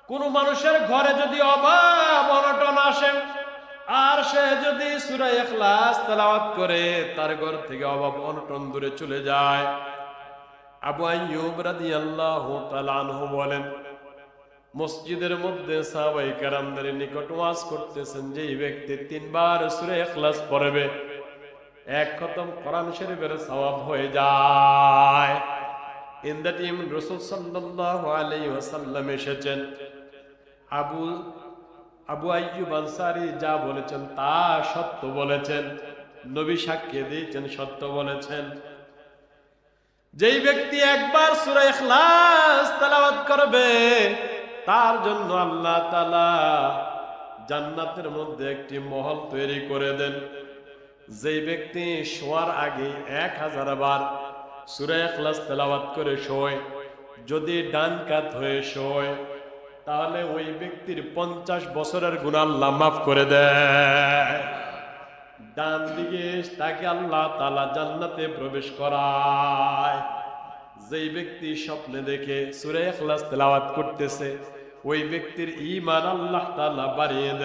কোন মানুষের ঘরে যদি অভাব অনটন আসে আর সে যদি সূরা ইখলাস তেলাওয়াত করে, তার ঘর থেকে অভাব অনটন দূরে চলে যায়। আবু আইয়ুব রাদিয়াল্লাহু তাআলা আনহু বলেন, মসজিদের মধ্যে সাহাবায়ে কেরামদের নিকট ওয়াজ করতেছেন, যে এই ব্যক্তি 3 বার সূরা ইখলাস পড়বে, এক খতম কোরআন শরীফের সওয়াব হয়ে যায়। ইন দ্যাট টাইম রাসূল সাল্লাল্লাহু আলাইহি ওয়াসাল্লাম এসেছেন। আবু আইয়ুব আনসারী যা বলেছেন তা সত্য বলেছেন, নবী সাক্ষ্য দিয়েছেন সত্য বলেছেন। যেই ব্যক্তি একবার সূরা ইখলাস তেলাওয়াত করবে, তার জন্য আল্লাহ তাআলা জান্নাতের মধ্যে একটি মহল তৈরি করে দেন। যেই ব্যক্তি শোয়ার আগে 1000 বার সূরা ইখলাস তেলাওয়াত করে শোয়, যদি ডান কাত হয়ে শোয়, তাহলে ওই ব্যক্তির 50 বছরের গুনাহ আল্লাহ মাফ করে দেয়। ডান দিকে তাকে আল্লাহ তাআলা জান্নাতে প্রবেশ করায়। যেই ব্যক্তি স্বপ্নে দেখে সূরা ইখলাস তেলাওয়াত করতেছে, ওই ব্যক্তির ঈমান আল্লাহ তাআলা বাড়িয়ে দেয়।